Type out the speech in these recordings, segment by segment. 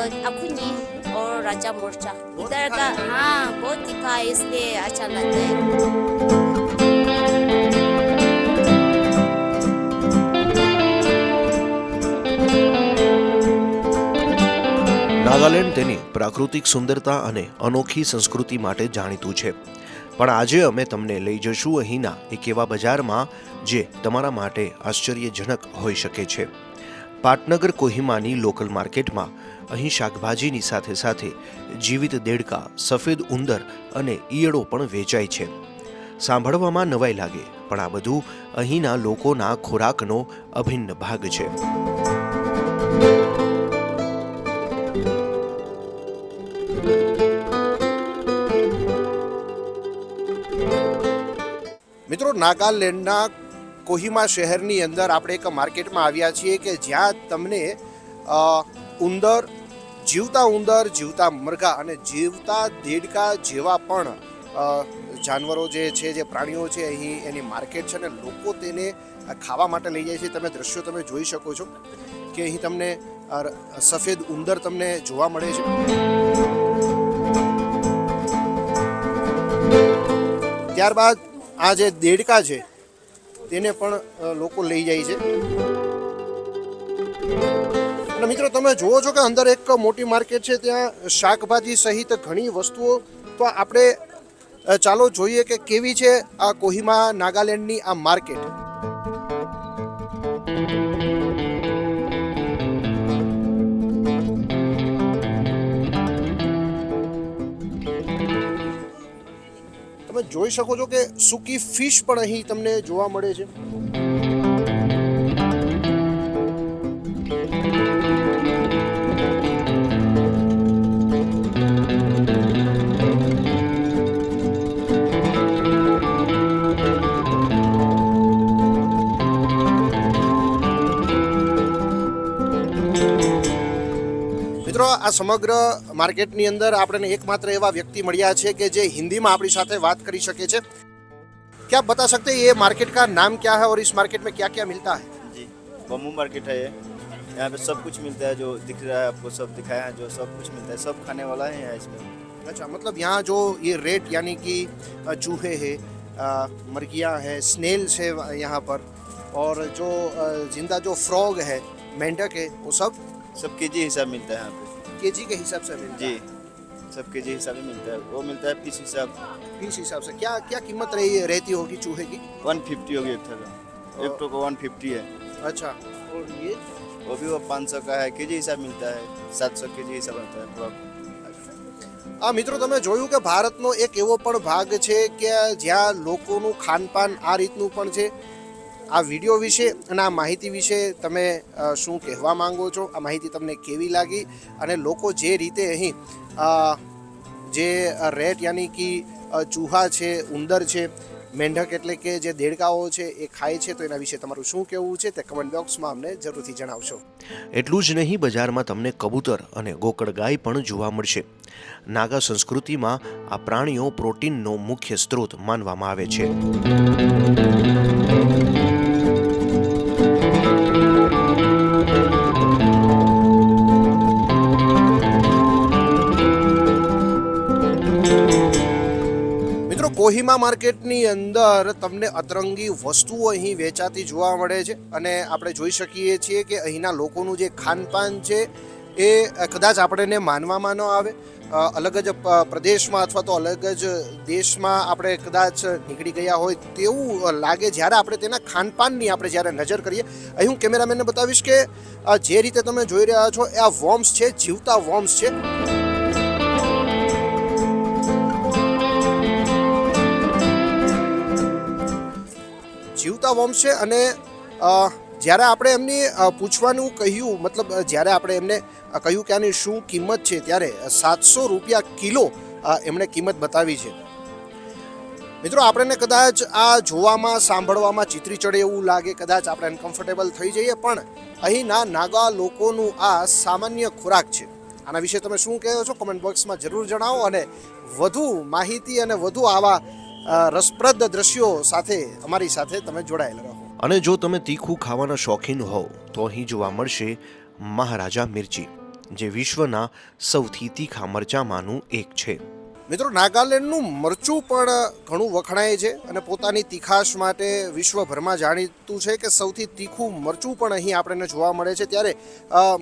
अखुनी और राजा मोर्चा इधर का। हाँ बहुत दिखा है इसलिए अच्छा लगता है। નાગાલેન્ડ તેની પ્રાકૃતિક સુંદરતા અને અનોખી સંસ્કૃતિ માટે જાણીતું છે, પણ આજે અમે તમને લઈ જશું અહીંના એક એવા બજારમાં જે તમારા માટે આશ્ચર્યજનક હોઈ શકે છે। પાટનગર કોહિમાની લોકલ માર્કેટમાં અહીં શાકભાજીની સાથે સાથે જીવિત દેડકા, સફેદ ઉંદર અને ઈયળો પણ વેચાય છે। સાંભળવામાં નવાઈ લાગે, પણ આ બધું અહીંના લોકોના ખોરાકનો અભિન્ન ભાગ છે। મિત્રો, નાગાલેન્ડના કોહિમા શહેરની અંદર આપણે એક માર્કેટમાં આવ્યા છીએ કે જ્યાં તમને ઉંદર, જીવતા મરઘા અને જીવતા દેડકા જેવા પણ જાનવરો જે છે, જે પ્રાણીઓ છે, અહીં એની માર્કેટ છે અને લોકો તેને ખાવા માટે લઈ જાય છે। તમે દ્રશ્યો તમે જોઈ શકો છો કે અહીં તમને સફેદ ઉંદર તમને જોવા મળે છે। ત્યારબાદ આ જે દેડકા છે તેને પણ લોકો લઈ જાય છે। અને મિત્રો, તમે જુઓ છો કે અંદર એક મોટી માર્કેટ છે, ત્યાં શાકભાજી સહિત ઘણી વસ્તુઓ। તો આપણે ચાલો જોઈએ કે કેવી છે આ કોહિમા નાગાલેન્ડની આ માર્કેટ। તમે જોઈ શકો છો કે સૂકી ફિશ પણ અહીં તમને જોવા મળે છે। મિત્રો, આ સમગ્ર માર્કેટની અંદર આપણને એકમાત્ર એવા વ્યક્તિ મળ્યા છે કે જે હિન્દીમાં આપણી સાથે વાત કરી શકે છે। क्या आप बता सकते हैं ये मार्केट का नाम क्या है और इस मार्केट में क्या क्या मिलता है? जी, बम्बू मार्केट है ये। यहाँ पे सब कुछ मिलता है, जो दिख रहा है आपको सब दिखाया है, जो सब कुछ मिलता है, सब खाने वाला है यहाँ इसमें। अच्छा, मतलब यहाँ जो ये रेट यानी कि चूहे है, मुर्गियाँ है, स्नेल्स है यहाँ पर, और जो जिंदा जो फ्रॉग है, मेंढक है, वो सब केजी हिसाब मिलता है यहाँ पे। केजी के हिसाब से मिलता जी, है? सब केजी हिसाब में मिलता है। वो मिलता है पीस हिसाब। पीस हिसाब से क्या क्या कीमत रहती होगी चूहे की? 150 होगी एक थैला। एक टो को 150 है। अच्छा, और ये वो भी वो 500 का है, केजी हिसाब मिलता है। 700 केजी हिसाब मिलता है पूरा। આ મિત્રો, તમે જોયું કે ભારતનો એક એવો પણ ભાગ છે કે જ્યાં લોકોનું ખાનપાન આ રીતનું પણ છે। આ વિડીયો વિશે અને આ માહિતી વિશે તમે શું કહેવા માંગો છો? આ માહિતી તમને કેવી લાગી? અને લોકો જે રીતે અહીં જે રેટ यानी कि ચૂહા છે, ઉંદર છે, મેંઢક એટલે કે જે દેડકાઓ છે એ ખાય છે, તો એના વિશે તમારું શું કહેવું છે તે કમેન્ટ બોક્સમાં અમને જરૂરથી જણાવશો। એટલું જ નહીં, બજારમાં તમને કબૂતર અને ગોકળગાય પણ જોવા મળશે। નાગા સંસ્કૃતિમાં આ પ્રાણીઓ પ્રોટીનનો મુખ્ય સ્ત્રોત માનવામાં આવે છે। કોહિમા માર્કેટની અંદર તમને અતરંગી વસ્તુઓ અહીં વેચાતી જોવા મળે છે અને આપણે જોઈ શકીએ છીએ કે અહીંના લોકોનું જે ખાનપાન છે એ કદાચ આપણને માનવામાં ન આવે। અલગ જ પ્રદેશમાં અથવા તો અલગ જ દેશમાં આપણે કદાચ નીકળી ગયા હોય તેવું લાગે જ્યારે આપણે તેના ખાનપાનની આપણે જ્યારે નજર કરીએ। અહીં હું કેમેરામેનને બતાવીશ કે જે રીતે તમે જોઈ રહ્યા છો એ આ વોર્મ્સ છે, જીવતા વોર્મ્સ છે। જીવતા વોર્મ્સ છે અને જ્યારે આપણે એમની પૂછવાનું કહ્યું, મતલબ જ્યારે આપણે એમને કહ્યું કે આની શું કિંમત છે, ત્યારે 700 રૂપિયા કિલો એમણે કિંમત બતાવી છે। મિત્રો, આપણને કદાચ આ જોવામાં, સાંભળવામાં ચિતરી ચડે એવું લાગે, કદાચ આપણે અનકમ્ફર્ટેબલ થઈ જઈએ, પણ અહીંના નાગા લોકોનું આ સામાન્ય ખોરાક છે। આના વિશે તમે શું કહો છો? કમેન્ટ બોક્સમાં જરૂર જણાવો અને વધુ માહિતી અને વધુ આવા રસપ્રદ દ્રશ્યો સાથે અમારી સાથે તમે જોડાયેલા રહો। અને જો તમે તીખું ખાવાના શોખીન હોવ તો અહીં જોવા મળશે મહારાજા મિર્ચી। જે વિશ્વના સૌથી તીખા મરચામાંનું એક છે. મિત્રો, નાગાલેન્ડનું મરચું પણ ઘણું વખણાય છે અને પોતાની તીખાશ માટે વિશ્વભરમાં જાણીતું છે કે સૌથી તીખું મરચું પણ અહીં આપણને જોવા મળે છે. ત્યારે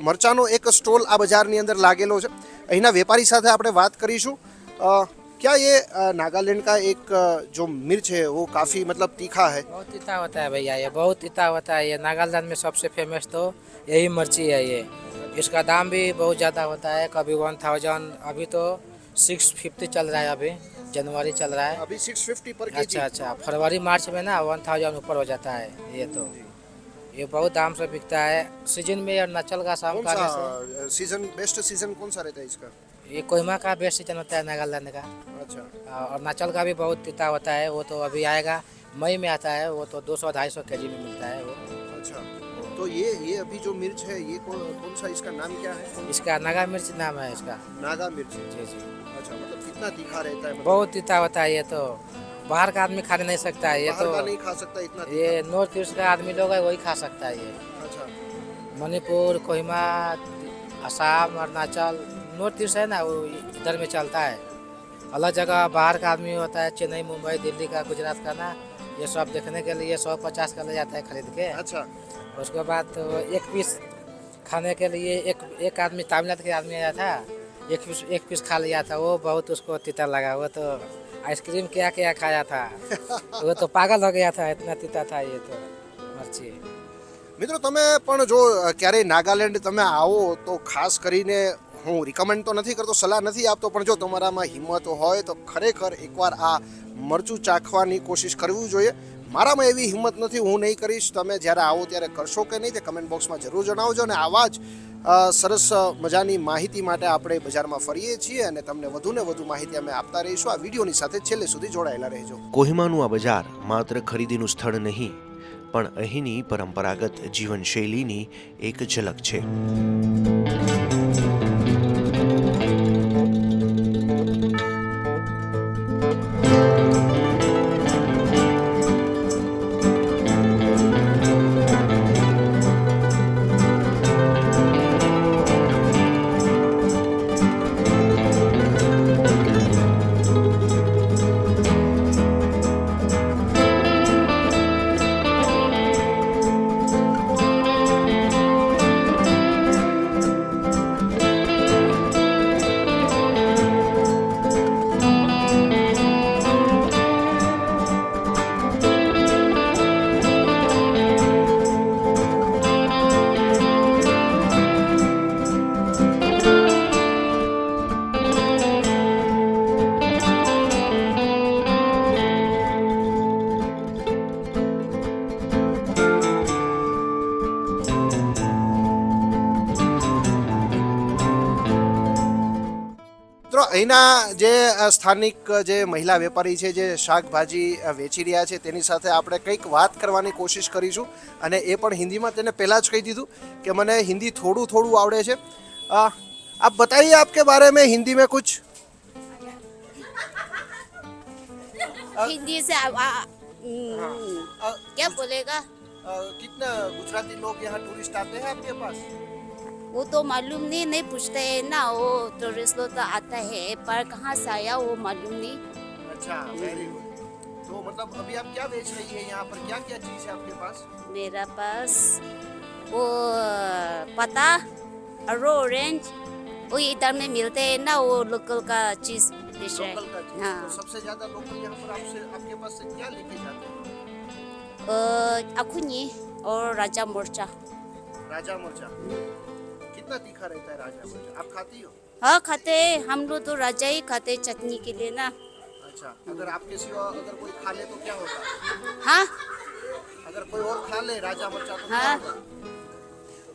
મરચાંનો એક સ્ટોલ આ બજારની અંદર લાગેલો છે. અહીંના વેપારી સાથે આપણે વાત કરીશું. क्या ये नागालैंड का एक जो मिर्च है वो काफ़ी मतलब तीखा है? बहुत तीता होता है भैया, ये बहुत तीता होता है. ये नागालैंड में सबसे फेमस तो यही मिर्ची है. ये इसका दाम भी बहुत ज़्यादा होता है. कभी 1000, अभी तो 650 चल रहा है. अभी जनवरी चल रहा है. अभी 650 पर केजी. अच्छा, फरवरी मार्च में ना 1000 ऊपर हो जाता है. ये बहुत दाम से बिकता है. सीजन में अरुणाचल का शाम कौन का सा सीजन, बेस्ट सीजन कौन सा रहता है इसका? ये कोहिमा का बेस्ट सीजन होता है नागालैंड का. अच्छा. अरुणाचल का भी बहुत तीता होता है. वो तो अभी आएगा, मई में आता है. वो तो 200-250 केजी में मिलता है वो. अच्छा, तो ये अभी जो मिर्च है ये कौन सा, इसका नाम क्या है? इसका नागा मिर्च नाम है इसका. नागा मिर्च. जी. अच्छा, मतलब कितना तीखा रहता है? मतलब बहुत तीता होता है. ये तो बाहर का आदमी खा नहीं सकता है. ये बाहर तो का नहीं खा सकता इतना तीखा? ये नॉर्थ ईस्ट का आदमी लोग है वही खा सकता है. ये अच्छा. मणिपुर, कोहिमा, असम, अरुणाचल, नॉर्थ ईस्ट है ना, वो इधर में चलता है. अलग जगह बाहर का आदमी होता है, चेन्नई, मुंबई, दिल्ली का, गुजरात का ना, ये सब देखने के लिए 150 का ले जाता है खरीद के. अच्छा. उसके बाद तो एक पीस खाने के लिए एक आदमी, तमिलनाडु के आदमी आया था, एक पीस खा लिया था. वो बहुत उसको तीता लगा. वो तो आइसक्रीम क्या क्या खाया था. वो तो पागल हो गया था, इतना तीता था ये तो मर्ची. મિત્રો, તમે પણ જો ક્યારેય નાગાલેન્ડ તમે આવો તો ખાસ કરીને હું રિકમેન્ડ તો નથી કરતો, સલાહ નથી આપતો, પણ જો તમારામાં હિંમત હોય તો ખરેખર એકવાર આ મરચું ચાખવાની કોશિશ કરવી જોઈએ. મારામાં એવી હિંમત નથી, હું નહીં કરીશ. તમે જ્યારે આવો ત્યારે કરશો કે નહીં તે કમેન્ટ બોક્સમાં જરૂર જણાવજો. અને આવા જ સરસ મજાની માહિતી માટે આપણે બજારમાં ફરીએ છીએ અને તમને વધુ ને વધુ માહિતી અમે આપતા રહીશું. આ વિડીયોની સાથે છેલ્લે સુધી જોડાયેલા રહેજો. કોહિમાનું આ બજાર માત્ર ખરીદીનું સ્થળ નહીં, પણ અહીંની પરંપરાગત જીવનશૈલીની એક ઝલક છે. મિત્રો, અહીંના જે સ્થાનિક જે મહિલા વેપારી છે, જે શાકભાજી વેચી રહ્યા છે, તેની સાથે આપણે કંઈક વાત કરવાની કોશિશ કરીશું. અને એ પણ હિન્દીમાં. તેને પહેલાં જ કહી દીધું કે મને હિન્દી થોડું થોડું આવડે છે. आप बताइए आपके बारे में हिंदी में कुछ. हिंदी से क्या बोलेगा कितना गुजराती लोग यहाँ टूरिस्ट आते हैं आपके पास? वो तो मालूम नहीं पूछते हैं ना. वो टूरिस्ट लोग तो आता है पर कहाँ से आया वो मालूम नहीं. अच्छा, वेरी गुड. तो मतलब अभी आप क्या बेच रही है यहाँ पर, क्या क्या चीज़ है आपके पास? मेरा पास वो पता और ऑरेंज वो इधर में मिलते हैं ना, वो लोकल का चीज़ डिश है. लोकल का चीज़. हाँ. तो सबसे ज्यादा लोग यहाँ पर आपके पास से क्या लेके जाते हैं? अखुनी और राजा मिर्चा. राजा मिर्चा. कितना तीखा रहता है राजा मिर्चा? आप खाती हो? हाँ खाते हैं हम लोग तो राजा ही खाते हैं चटनी के लिए ना. अच्छा, अगर आपके सिवा अगर कोई खा ले तो क्या होगा? हाँ अगर कोई और खा ले राजा मिर्चा तो क्या हाँ. होगा?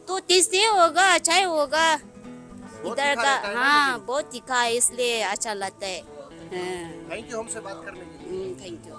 तो टेस्टी होगा, अच्छा ही होगा. बहुत इधर तीखा का रहता है ना हाँ लेकिन? बहुत तीखा है इसलिए अच्छा लगता है. थैंक यू हमसे बात करने के लिए. Thank you.